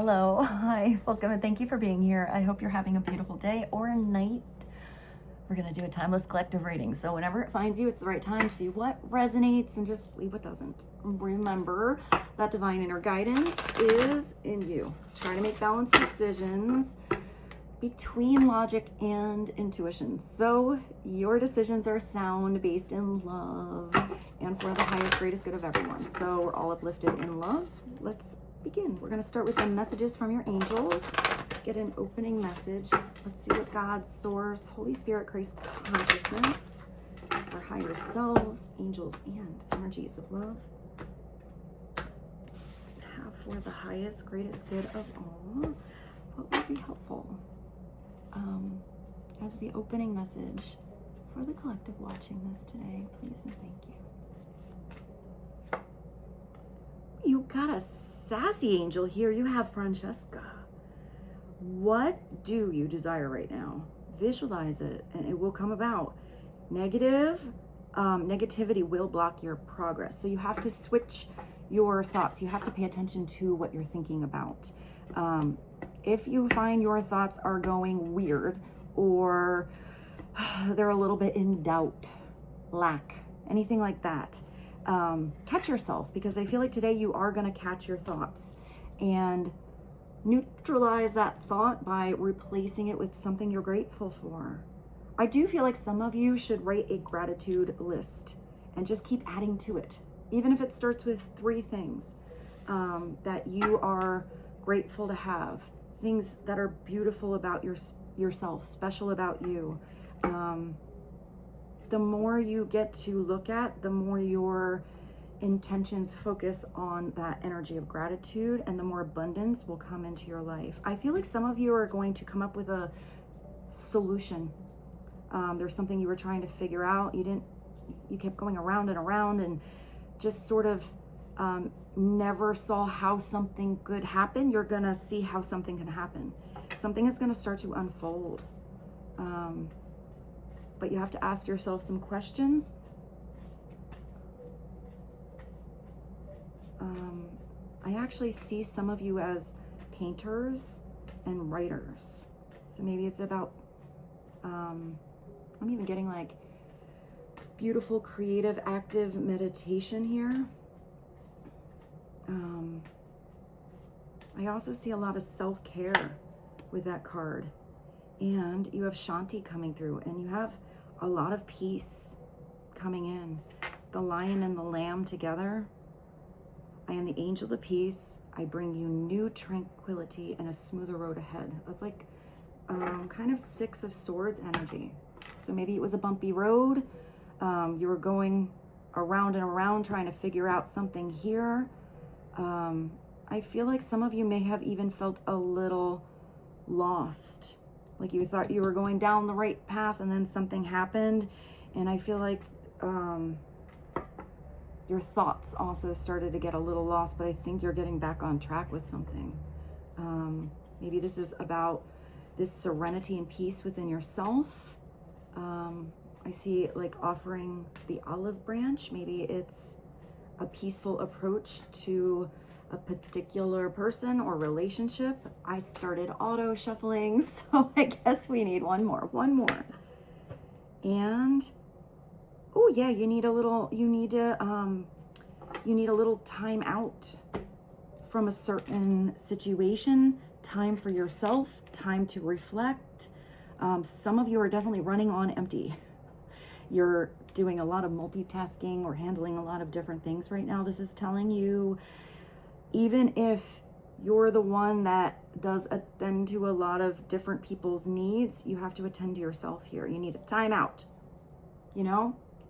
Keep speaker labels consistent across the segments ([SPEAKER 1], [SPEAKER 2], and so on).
[SPEAKER 1] Hello, hi, welcome, and thank you for being here. I hope you're having a beautiful day or a night. We're gonna do a timeless collective reading. So whenever it finds you, it's the right time. See what resonates and just leave what doesn't. Remember that divine inner guidance is in you. Try to make balanced decisions between logic and intuition. So your decisions are sound, based in love, and for the highest, greatest good of everyone. So we're all uplifted in love. Let's begin. We're going to start with the messages from your angels. Get an opening message. Let's see what God, Source, Holy Spirit, Christ consciousness, our higher selves, angels, and energies of love have for the highest, greatest good of all. What would be helpful as the opening message for the collective watching this today, please and thank you. You got a sassy angel here. You have Francesca. What do you desire right now? Visualize it and it will come about. Negativity will block your progress. So you have to switch your thoughts. You have to pay attention to what you're thinking about. If you find your thoughts are going weird or they're a little bit in doubt, lack, anything like that, catch yourself, because I feel like today you are going to catch your thoughts and neutralize that thought by replacing it with something you're grateful for. I do feel like some of you should write a gratitude list and just keep adding to it, even if it starts with 3 things that you are grateful to have, things that are beautiful about yourself, special about you. The more you get to look at, the more your intentions focus on that energy of gratitude, and the more abundance will come into your life. I feel like some of you are going to come up with a solution. There's something you were trying to figure out. You kept going around and around and just sort of never saw how something could happen. You're gonna see how something can happen. Something is gonna start to unfold. But you have to ask yourself some questions. I actually see some of you as painters and writers. So maybe it's about, I'm even getting like beautiful, creative, active meditation here. I also see a lot of self-care with that card. And you have Shanti coming through, and you have a lot of peace coming in. The lion and the lamb together. I am the angel of peace. I bring you new tranquility and a smoother road ahead. That's like kind of 6 of Swords energy. So maybe it was a bumpy road. You were going around and around trying to figure out something here. I feel like some of you may have even felt a little lost. Like you thought you were going down the right path and then something happened. And I feel like your thoughts also started to get a little lost, but I think you're getting back on track with something. Maybe this is about this serenity and peace within yourself. I see like offering the olive branch. Maybe it's a peaceful approach to a particular person or relationship. I started auto shuffling, so I guess we need one more. And oh yeah, you need a little time out from a certain situation, time for yourself, time to reflect. Some of you are definitely running on empty. You're doing a lot of multitasking or handling a lot of different things right now. This is telling you, even if you're the one that does attend to a lot of different people's needs, you have to attend to yourself here. You need a time out,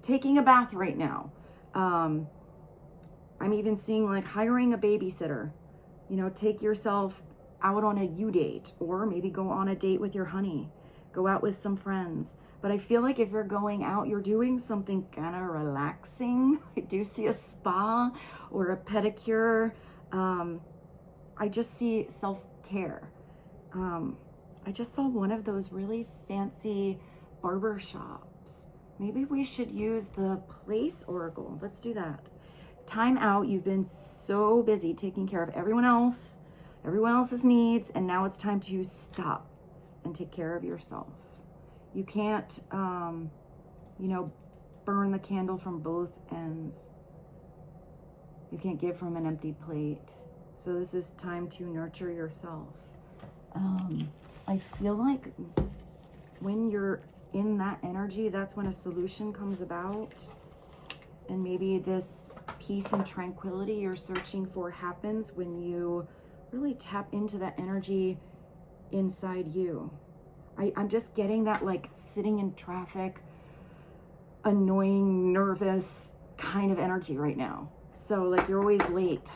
[SPEAKER 1] taking a bath right now. I'm even seeing like hiring a babysitter, take yourself out on a date, or maybe go on a date with your honey, go out with some friends. But I feel like if you're going out, you're doing something kind of relaxing. I do see a spa or a pedicure. I just see self-care. I just saw one of those really fancy barber shops. Maybe we should use the place oracle. Let's do that. Time out. You've been so busy taking care of everyone else, everyone else's needs, and now it's time to stop and take care of yourself. You can't, you know, burn the candle from both ends. You can't give from an empty plate. So this is time to nurture yourself. I feel like when you're in that energy, that's when a solution comes about. And maybe this peace and tranquility you're searching for happens when you really tap into that energy inside you. I'm just getting that, like, sitting in traffic, annoying, nervous kind of energy right now. So like you're always late.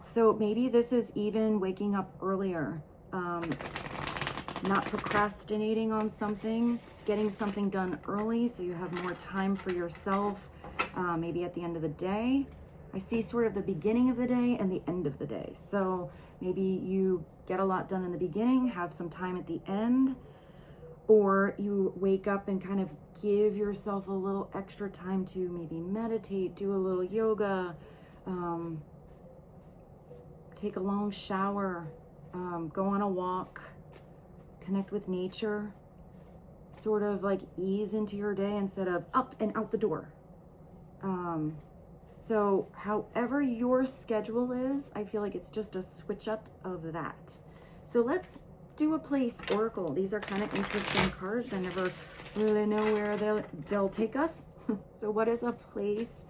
[SPEAKER 1] So maybe this is even waking up earlier, not procrastinating on something, getting something done early so you have more time for yourself, maybe at the end of the day. I see sort of the beginning of the day and the end of the day. So maybe you get a lot done in the beginning, have some time at the end, or you wake up and kind of give yourself a little extra time to maybe meditate, do a little yoga, take a long shower, go on a walk, connect with nature, sort of like ease into your day instead of up and out the door. So however your schedule is, I feel like it's just a switch up of that. So let's do a place oracle. These are kind of interesting cards. I never really know where they'll take us. So what is a place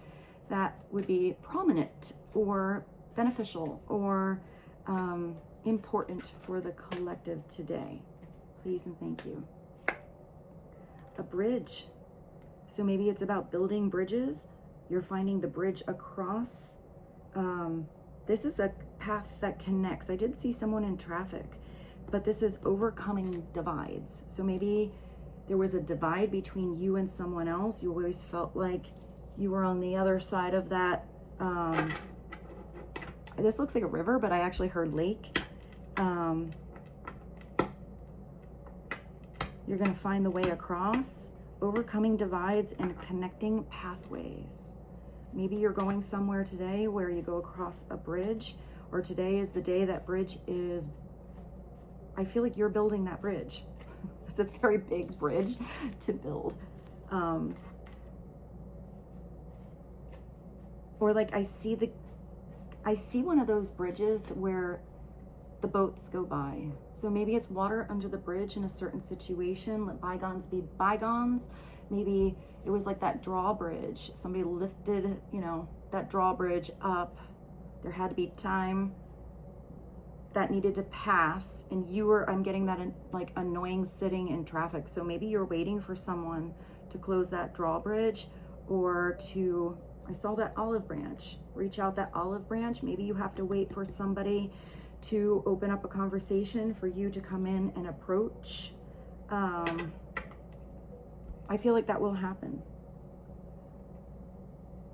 [SPEAKER 1] that would be prominent or beneficial or important for the collective today? Please and thank you. A bridge. So maybe it's about building bridges. You're finding the bridge across. This is a path that connects. I did see someone in traffic, but this is overcoming divides. So maybe there was a divide between you and someone else. You always felt like you were on the other side of that. This looks like a river, but I actually heard lake. You're going to find the way across, overcoming divides and connecting pathways. Maybe you're going somewhere today where you go across a bridge, or today is the day that bridge is. I feel like you're building that bridge. It's a very big bridge to build. Or like I see one of those bridges where the boats go by. So maybe it's water under the bridge in a certain situation. Let bygones be bygones. Maybe it was like that drawbridge. Somebody lifted, you know, that drawbridge up. There had to be time that needed to pass, and you were, I'm getting that like annoying sitting in traffic. So maybe you're waiting for someone to close that drawbridge, or to, I saw that olive branch, reach out that olive branch. Maybe you have to wait for somebody to open up a conversation for you to come in and approach. I feel like that will happen.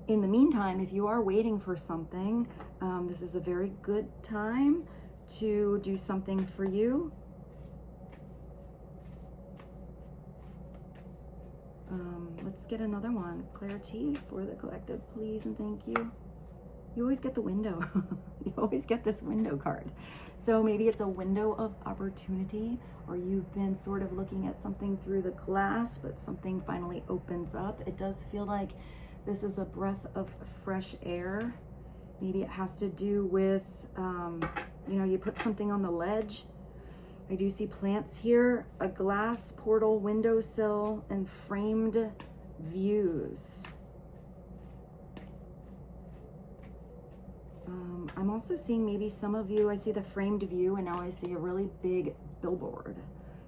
[SPEAKER 1] In the meantime, if you are waiting for something, this is a very good time to do something for you. Let's get another one. Clarity for the collective, please and thank you. You always get the window. You always get this window card. So maybe it's a window of opportunity, or you've been sort of looking at something through the glass, but something finally opens up. It does feel like this is a breath of fresh air. Maybe it has to do with, you know, you put something on the ledge. I do see plants here, a glass portal, windowsill, and framed views. I'm also seeing maybe some of you, I see the framed view, and now I see a really big billboard.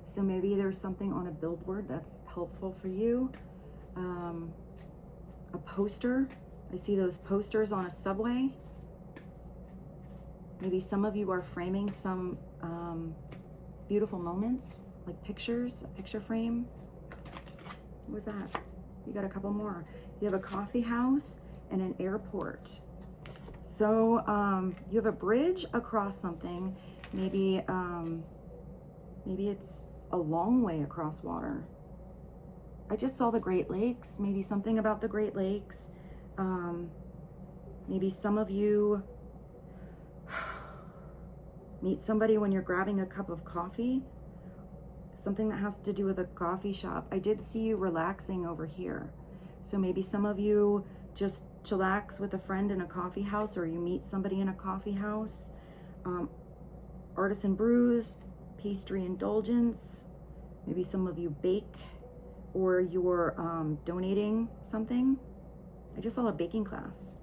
[SPEAKER 1] So maybe there's something on a billboard that's helpful for you. A poster. I see those posters on a subway. Maybe some of you are framing some beautiful moments, like pictures, a picture frame. What was that? You got a couple more. You have a coffee house and an airport. So you have a bridge across something. Maybe maybe it's a long way across water. I just saw the Great Lakes. Maybe something about the Great Lakes. Maybe some of you, Meet somebody when you're grabbing a cup of coffee. Something that has to do with a coffee shop. I did see you relaxing over here. So maybe some of you just chillax with a friend in a coffee house, or you meet somebody in a coffee house. Artisan brews, pastry indulgence. Maybe some of you bake, or you're donating something. I just saw a baking class.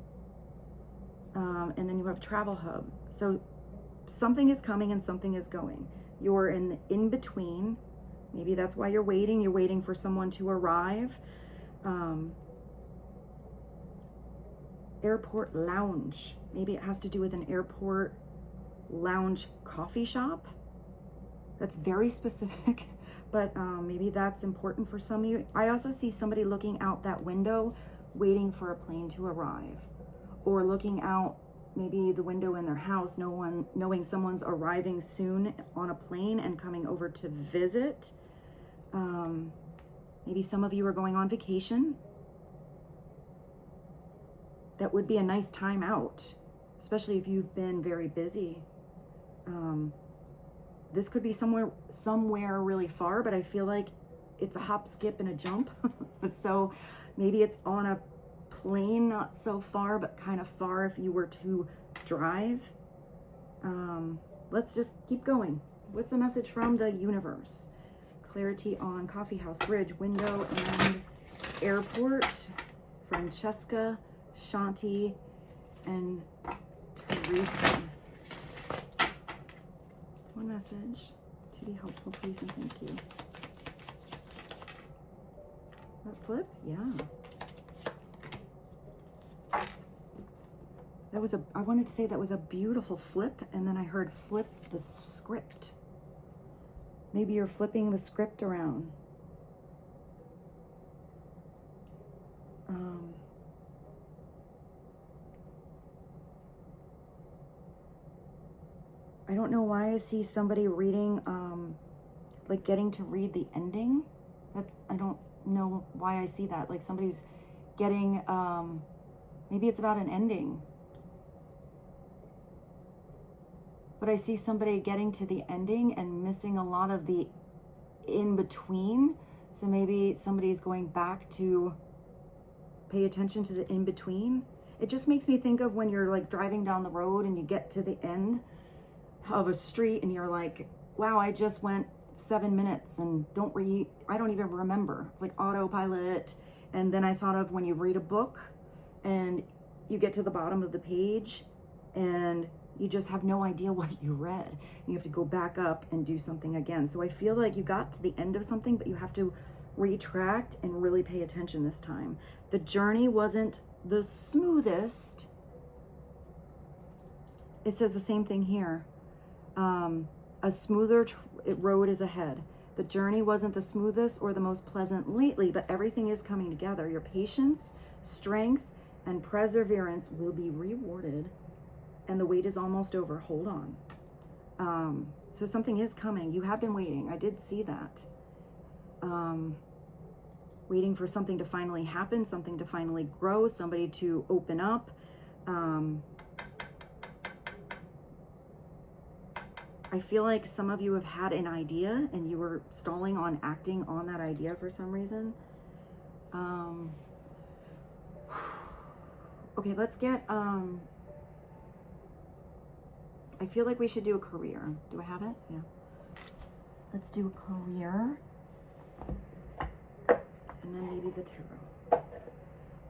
[SPEAKER 1] And then you have travel hub. So something is coming and something is going. You're in between. Maybe that's why you're waiting. You're waiting for someone to arrive. Airport lounge. Maybe it has to do with an airport lounge coffee shop. That's very specific, but maybe that's important for some of you. I also see somebody looking out that window waiting for a plane to arrive, or looking out maybe the window in their house, knowing someone's arriving soon on a plane and coming over to visit. Maybe some of you are going on vacation. That would be a nice time out, especially if you've been very busy. This could be somewhere really far, but I feel like it's a hop, skip, and a jump. So maybe it's on a plane, not so far, but kind of far if you were to drive. Let's just keep going. What's the message from the universe? Clarity on coffee house, bridge, window, and airport. Francesca, Shanti, and Teresa. One message to be helpful, please, and thank you. That flip? Yeah. I wanted to say that was a beautiful flip, and then I heard flip the script. Maybe you're flipping the script around. I don't know why I see somebody reading, like getting to read the ending. I don't know why I see that. Like somebody's getting, maybe it's about an ending. But I see somebody getting to the ending and missing a lot of the in between. So maybe somebody's going back to pay attention to the in between. It just makes me think of when you're like driving down the road and you get to the end of a street and you're like, wow, I just went 7 minutes and I don't even remember. It's like autopilot. And then I thought of when you read a book and you get to the bottom of the page and you just have no idea what you read. And you have to go back up and do something again. So I feel like you got to the end of something, but you have to retract and really pay attention this time. The journey wasn't the smoothest. It says the same thing here. A smoother road is ahead. The journey wasn't the smoothest or the most pleasant lately, but everything is coming together. Your patience, strength, and perseverance will be rewarded, and the wait is almost over. Hold on. So something is coming. You have been waiting. I did see that. Waiting for something to finally happen, something to finally grow, somebody to open up. I feel like some of you have had an idea and you were stalling on acting on that idea for some reason. Okay, let's get, I feel like we should do a career. Do I have it? Yeah. Let's do a career. And then maybe the tarot.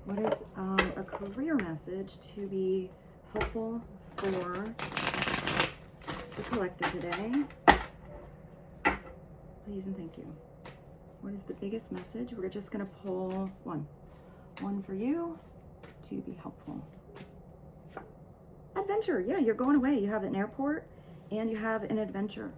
[SPEAKER 1] What is a career message to be helpful for the collective today? Please and thank you. What is the biggest message? We're just going to pull one. One for you to be helpful. Adventure. Yeah, you're going away. You have an airport and you have an adventure.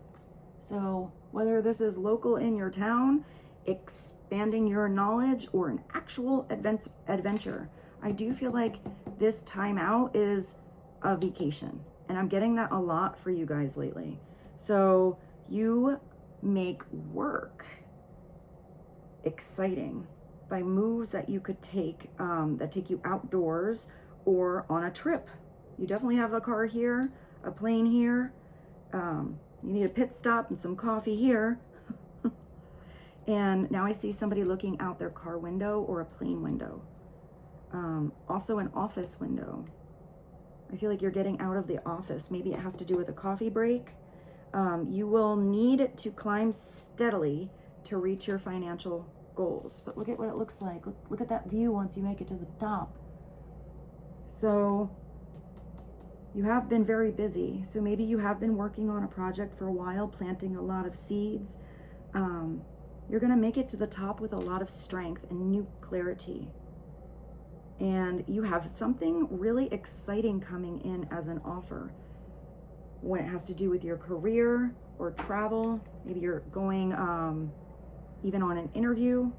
[SPEAKER 1] So whether this is local in your town, expanding your knowledge, or an actual adventure, I do feel like this time out is a vacation. And I'm getting that a lot for you guys lately. So you make work exciting by moves that you could take that take you outdoors or on a trip. You definitely have a car here, a plane here. You need a pit stop and some coffee here. And now I see somebody looking out their car window or a plane window. Also an office window. I feel like you're getting out of the office. Maybe it has to do with a coffee break. You will need to climb steadily to reach your financial goals. But look at what it looks like. Look at that view once you make it to the top. So you have been very busy. So maybe you have been working on a project for a while, planting a lot of seeds. You're going to make it to the top with a lot of strength and new clarity. And you have something really exciting coming in as an offer when it has to do with your career or travel. Maybe you're going even on an interview.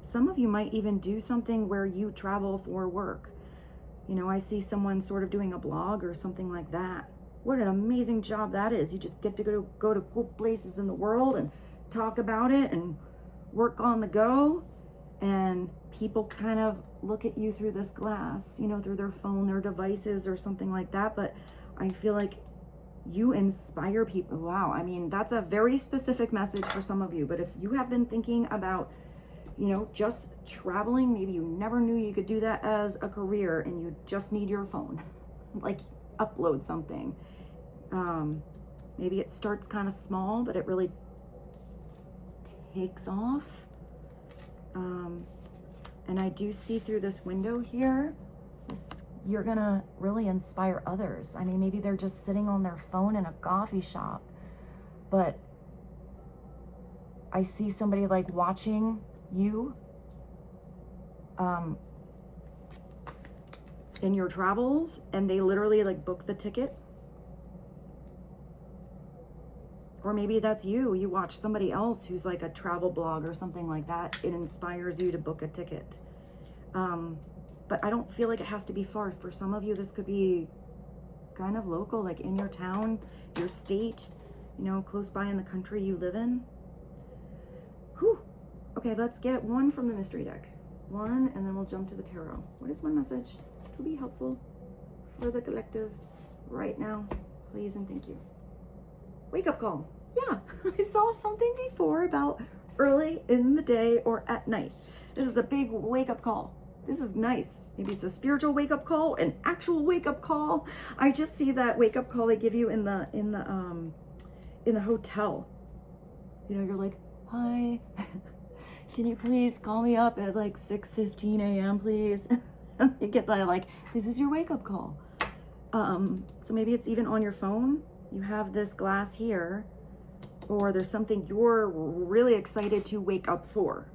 [SPEAKER 1] Some of you might even do something where you travel for work. You know, I see someone sort of doing a blog or something like that. What an amazing job that is. You just get to go to cool places in the world and talk about it and work on the go. And people kind of look at you through this glass, you know, through their phone, their devices or something like that. But I feel like you inspire people. Wow. I mean, that's a very specific message for some of you. But if you have been thinking about, you know, just traveling, maybe you never knew you could do that as a career and you just need your phone, like upload something. Maybe it starts kind of small, but it really takes off. And I do see through this window here, you're gonna really inspire others. I mean, maybe they're just sitting on their phone in a coffee shop, but I see somebody like watching you in your travels, and they literally like book the ticket. Or maybe that's you. You watch somebody else who's like a travel blog or something like that. It inspires you to book a ticket. But I don't feel like it has to be far. For some of you, this could be kind of local, like in your town, your state, you know, close by in the country you live in. Whew. Okay, let's get one from the mystery deck. One, and then we'll jump to the tarot. What is one message to be helpful for the collective right now? Please and thank you. Wake up call. Yeah, I saw something before about early in the day or at night. This is a big wake up call. This is nice. Maybe it's a spiritual wake up call, an actual wake up call. I just see that wake up call they give you in the hotel. You know, you're like, hi, can you please call me up at like 6:15 a.m. please? You get that like, this is your wake up call. So maybe it's even on your phone. You have this glass here, or there's something you're really excited to wake up for.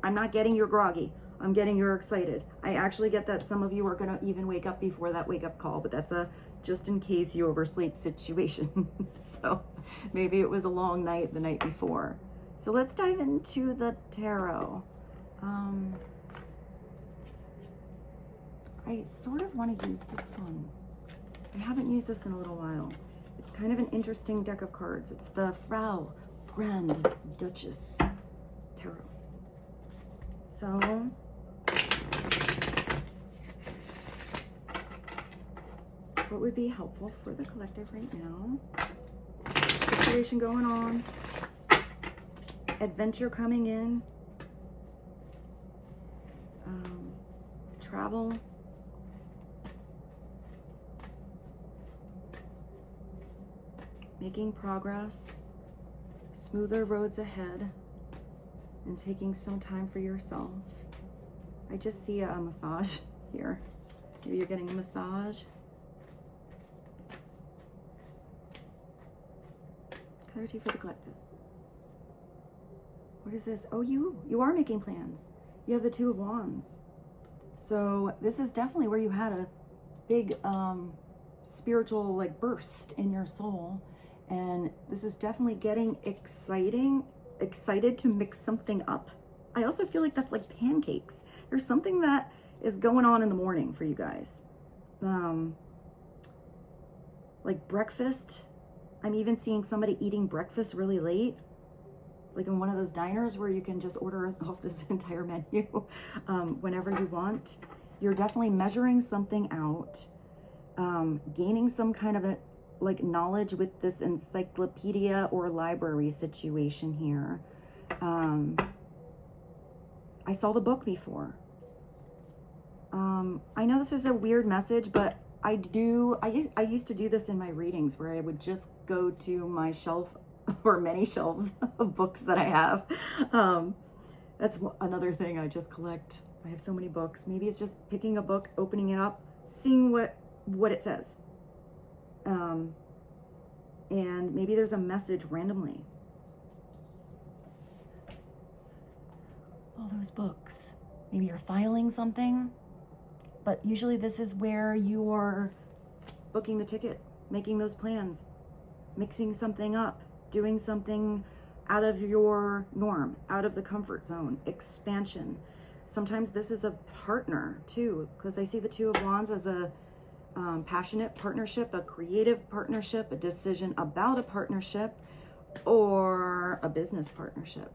[SPEAKER 1] I'm not getting you're groggy. I'm getting you're excited. I actually get that some of you are going to even wake up before that wake up call, but that's a just in case you oversleep situation. So maybe it was a long night the night before. So let's dive into the tarot. I sort of want to use this one. I haven't used this in a little while. It's kind of an interesting deck of cards. It's the Frau Grand Duchess Tarot. So, what would be helpful for the collective right now? Situation going on. Adventure coming in. Travel. Making progress, smoother roads ahead, and taking some time for yourself. I just see a massage here. Maybe you're getting a massage. Clarity for the collective. What is this? Oh, you are making plans. You have the Two of Wands. So this is definitely where you had a big spiritual like burst in your soul. And this is definitely getting excited to mix something up. I also feel like that's like pancakes. There's something that is going on in the morning for you guys. Like breakfast. I'm even seeing somebody eating breakfast really late. Like in one of those diners where you can just order off this entire menu whenever you want. You're definitely measuring something out. gaining some kind of a, like, knowledge with this encyclopedia or library situation here. I saw the book before. I know this is a weird message, but I used to do this in my readings where I would just go to my shelf or many shelves of books that I have. That's another thing I just collect. I have so many books. Maybe it's just picking a book, opening it up, seeing what it says. And maybe there's a message randomly. All those books. Maybe you're filing something, but usually this is where you're booking the ticket, making those plans, mixing something up, doing something out of your norm, out of the comfort zone, expansion. Sometimes this is a partner too, because I see the Two of Wands as a passionate partnership, a creative partnership, a decision about a partnership, or a business partnership.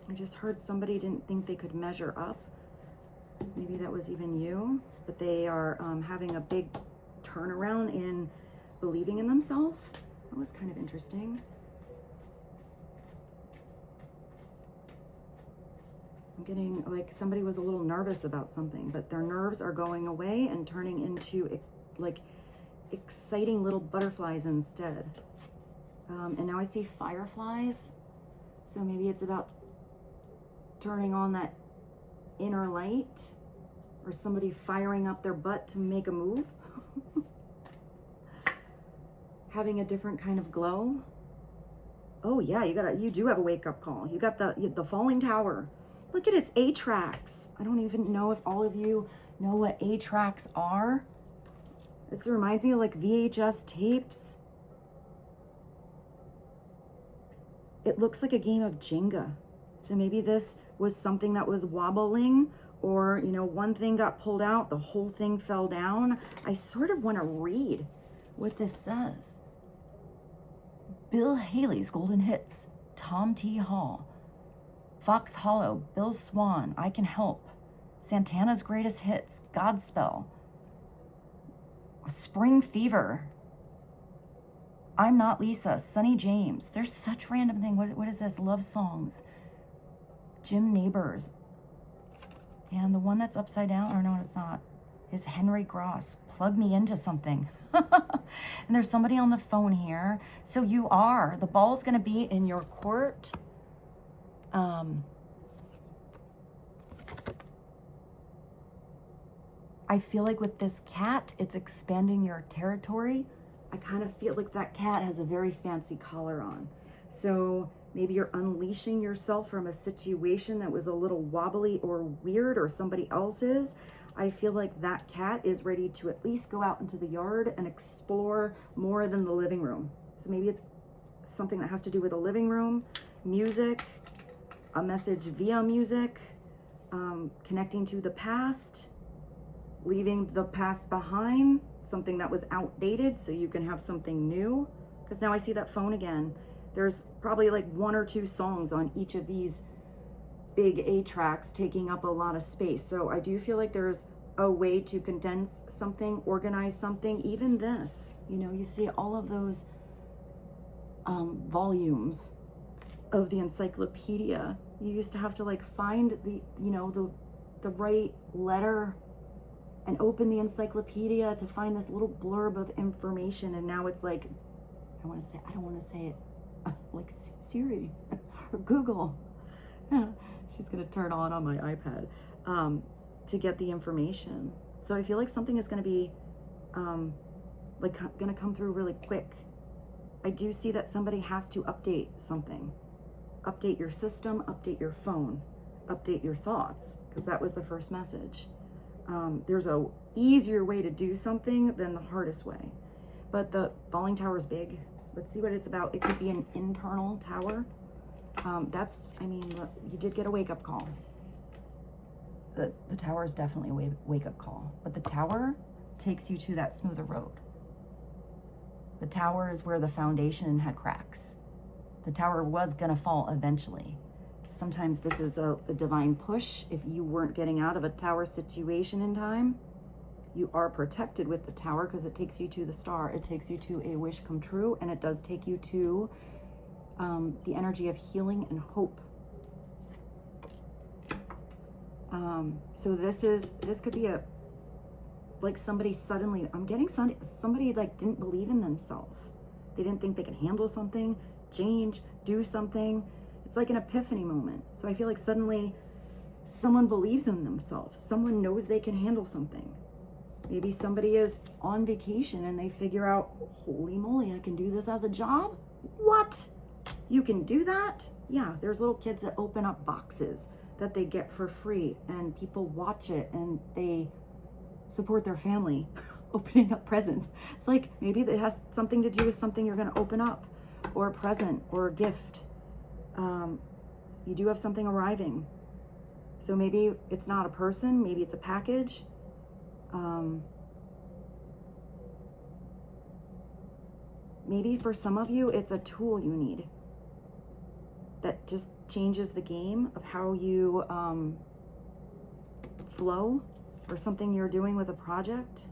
[SPEAKER 1] I just heard somebody didn't think they could measure up. Maybe that was even you, but they are having a big turnaround in believing in themselves. That was kind of interesting. I'm getting like somebody was a little nervous about something, but their nerves are going away and turning into like exciting little butterflies instead. And now I see fireflies. So maybe it's about turning on that inner light, or somebody firing up their butt to make a move. Having a different kind of glow. Oh yeah, you do have a wake-up call. You got the falling tower. Look at its A tracks. I don't even know if all of you know what A tracks are. It reminds me of like VHS tapes. It looks like a game of Jenga. So maybe this was something that was wobbling, or, you know, one thing got pulled out, the whole thing fell down. I sort of want to read what this says. Bill Haley's Golden Hits, Tom T. Hall, Fox Hollow, Bill Swan, I Can Help, Santana's Greatest Hits, Godspell, Spring Fever, I'm Not Lisa, Sonny James. There's such random thing. What is this? Love Songs, Jim Neighbors. And the one that's upside down, or no, it's not, is Henry Gross. Plug me into something. And there's somebody on the phone here. So the ball's going to be in your court. I feel like with this cat, it's expanding your territory. I kind of feel like that cat has a very fancy collar on. So maybe you're unleashing yourself from a situation that was a little wobbly or weird, or somebody else's. I feel like that cat is ready to at least go out into the yard and explore more than the living room. So maybe it's something that has to do with a living room, music, a message via music, connecting to the past, leaving the past behind, something that was outdated so you can have something new. Because now I see that phone again. There's probably like 1 or 2 songs on each of these big A tracks taking up a lot of space. So I do feel like there's a way to condense something, organize something. Even this, you know, you see all of those volumes of the encyclopedia. You used to have to like find the right letter and open the encyclopedia to find this little blurb of information. And now it's like, I don't want to say it like Siri or Google. She's gonna turn on my iPad to get the information. So I feel like something is gonna be gonna come through really quick. I do see that somebody has to update something. Update your system, update your phone, update your thoughts, because that was the first message. There's a easier way to do something than the hardest way. But the falling tower is big. Let's see what it's about. It could be an internal tower. You did get a wake-up call. The tower is definitely a wake-up call. But the tower takes you to that smoother road. The tower is where the foundation had cracks. The tower was gonna fall eventually. Sometimes this is a divine push. If you weren't getting out of a tower situation in time, you are protected with the tower because it takes you to the star. It takes you to a wish come true, and it does take you to the energy of healing and hope. So this could be like somebody suddenly, I'm getting somebody like didn't believe in themselves. They didn't think they could handle something, change, do something. It's like an epiphany moment. So I feel like suddenly someone believes in themselves. Someone knows they can handle something. Maybe somebody is on vacation and they figure out, holy moly, I can do this as a job? What? You can do that? Yeah, there's little kids that open up boxes that they get for free and people watch it and they support their family opening up presents. It's like maybe it has something to do with something you're going to open up, or a present or a gift. You do have something arriving. So maybe it's not a person, maybe it's a package. Maybe for some of you, it's a tool you need that just changes the game of how you flow, or something you're doing with a project.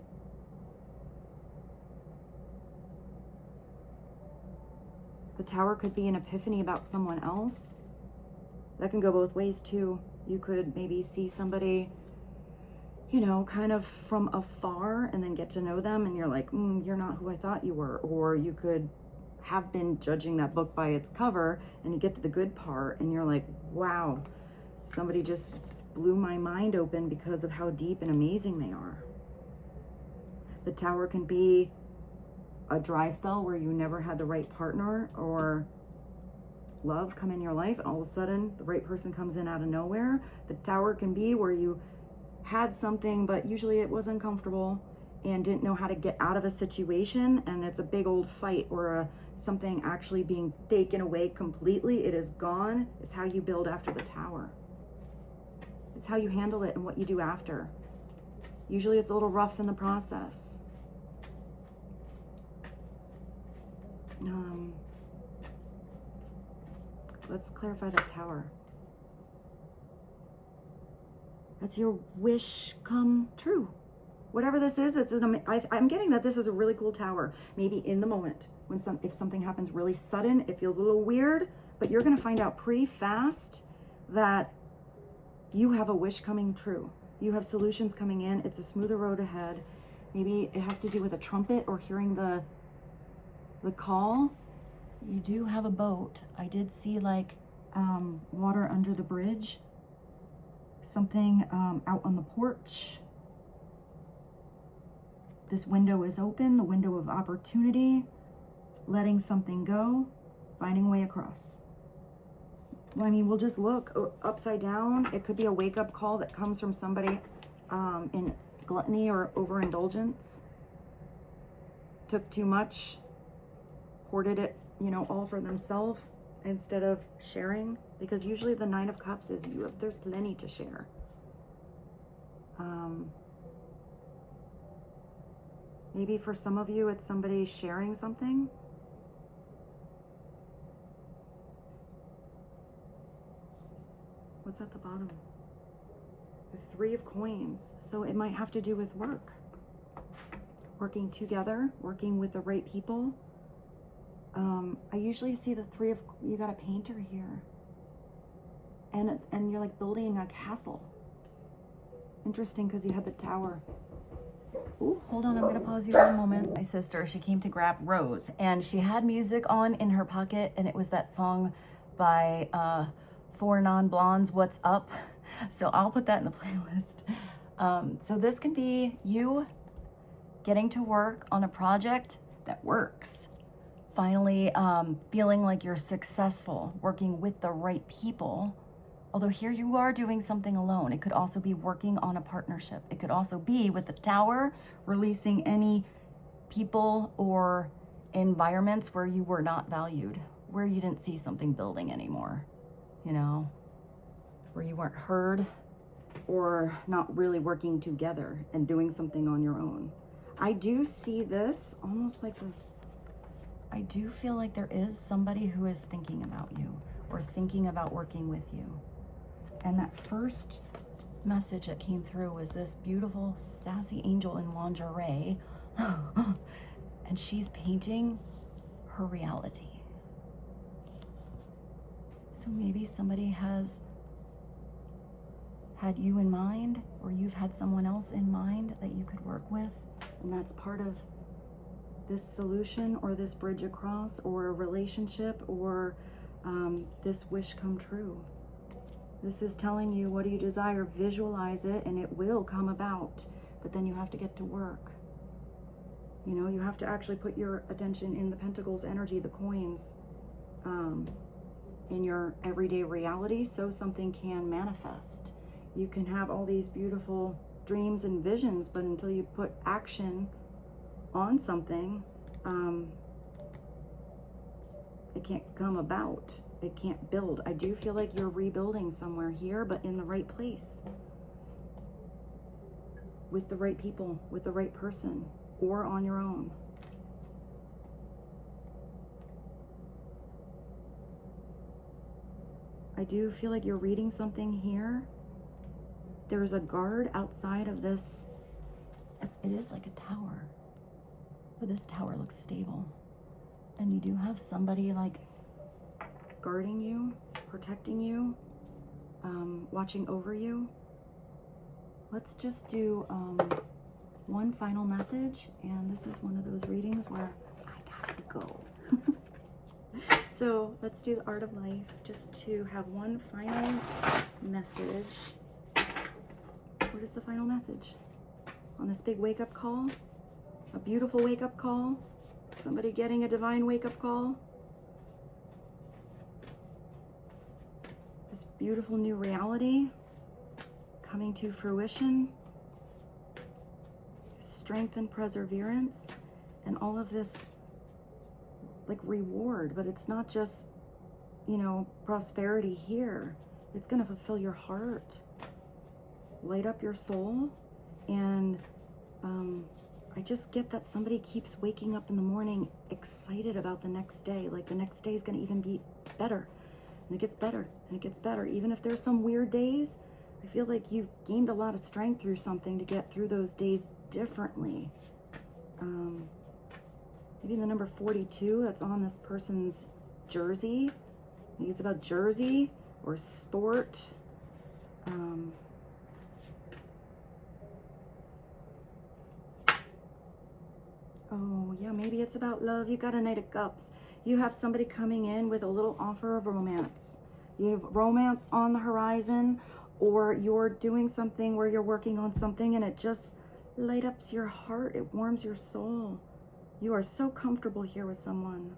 [SPEAKER 1] The tower could be an epiphany about someone else. That can go both ways too. You could maybe see somebody, you know, kind of from afar and then get to know them and you're like, you're not who I thought you were. Or you could have been judging that book by its cover and you get to the good part and you're like, wow, somebody just blew my mind open because of how deep and amazing they are. The tower can be a dry spell where you never had the right partner or love come in your life, and all of a sudden the right person comes in out of nowhere. The tower can be where you had something, but usually it was uncomfortable and didn't know how to get out of a situation, and it's a big old fight or something actually being taken away completely. It is gone. It's how you build after the tower. It's how you handle it and what you do after. Usually it's a little rough in the process. Let's clarify the tower. That's your wish come true. Whatever this is, I'm getting that this is a really cool tower. Maybe in the moment, if something happens really sudden, it feels a little weird, but you're gonna find out pretty fast that you have a wish coming true. You have solutions coming in. It's a smoother road ahead. Maybe it has to do with a trumpet or hearing the call. You do have a boat. I did see like water under the bridge. Something out on the porch. This window is open, the window of opportunity, letting something go, finding a way across. Well, I mean, we'll just look upside down. It could be a wake-up call that comes from somebody in gluttony or overindulgence. Took too much, hoarded it, all for themselves instead of sharing. Because usually the Nine of Cups is there's plenty to share. Maybe for some of you, it's somebody sharing something. What's at the bottom? The Three of Coins. So it might have to do with work. Working together, working with the right people. I usually see the you got a painter here. And you're like building a castle. Interesting, because you had the tower. Ooh, hold on, I'm gonna pause you for a moment. My sister, she came to grab Rose, and she had music on in her pocket, and it was that song by Four Non-Blondes, What's Up? So I'll put that in the playlist. So this can be you getting to work on a project that works. Finally feeling like you're successful, working with the right people. Although here you are doing something alone. It could also be working on a partnership. It could also be with the tower, releasing any people or environments where you were not valued, where you didn't see something building anymore, where you weren't heard or not really working together and doing something on your own. I do see this almost like this I do feel like there is somebody who is thinking about you or thinking about working with you. And that first message that came through was this beautiful, sassy angel in lingerie. And she's painting her reality. So maybe somebody has had you in mind, or you've had someone else in mind that you could work with. And that's part of this solution or this bridge across or a relationship or this wish come true. This is telling you, what do you desire? Visualize it and it will come about. But then you have to get to work. You know, you have to actually put your attention in the pentacles energy, the coins, in your everyday reality so something can manifest. You can have all these beautiful dreams and visions, but until you put action on something, it can't come about. It can't build. I do feel like you're rebuilding somewhere here, but in the right place. With the right people, with the right person, or on your own. I do feel like you're reading something here. There's a guard outside of this. It is like a tower, but this tower looks stable. And you do have somebody like guarding you, protecting you, watching over you. Let's just do one final message, and this is one of those readings where I gotta go. So let's do the art of life, just to have one final message. What is the final message on this big wake-up call? A beautiful wake-up call? Somebody getting a divine wake-up call? This beautiful new reality coming to fruition, strength and perseverance, and all of this like reward. But it's not just, you know, prosperity here. It's going to fulfill your heart, light up your soul. And I just get that somebody keeps waking up in the morning excited about the next day. Like the next day is going to even be better. And it gets better and it gets better. Even if there's some weird days, I feel like you've gained a lot of strength through something to get through those days differently. Maybe the number 42 that's on this person's jersey. Maybe it's about jersey or sport. Oh yeah, maybe it's about love. You got a Knight of Cups. You have somebody coming in with a little offer of romance. You have romance on the horizon, or you're doing something where you're working on something and it just light up your heart. It warms your soul. You are so comfortable here with someone.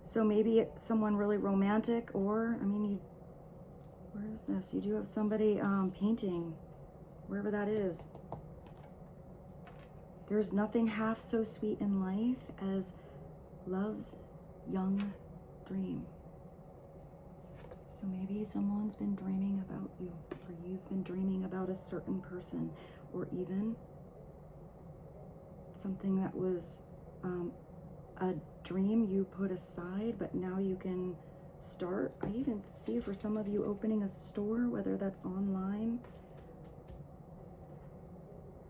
[SPEAKER 1] So maybe it's someone really romantic, or, I mean, where is this? You do have somebody painting, wherever that is. There's nothing half so sweet in life as love's young dream. So maybe someone's been dreaming about you, or you've been dreaming about a certain person, or even something that was a dream you put aside, but now you can start. I even see for some of you opening a store, whether that's online,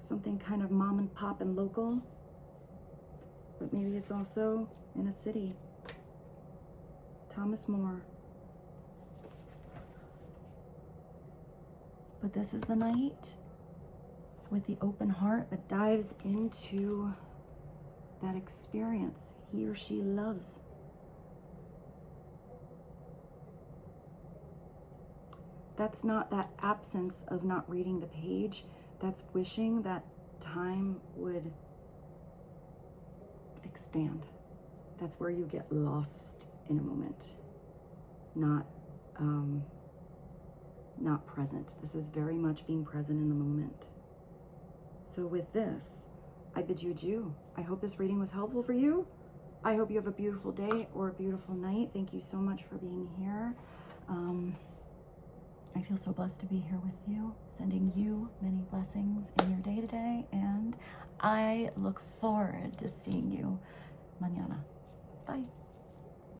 [SPEAKER 1] something kind of mom and pop and local, but maybe it's also in a city. Thomas More. But this is the knight with the open heart that dives into that experience he or she loves. That's not that absence of not reading the page. That's wishing that time would expand. That's where you get lost in a moment, not present. This is very much being present in the moment. So with this, I bid you adieu. I hope this reading was helpful for you. I hope you have a beautiful day or a beautiful night. Thank you so much for being here. I feel so blessed to be here with you, sending you many blessings in your day today, and I look forward to seeing you mañana. Bye.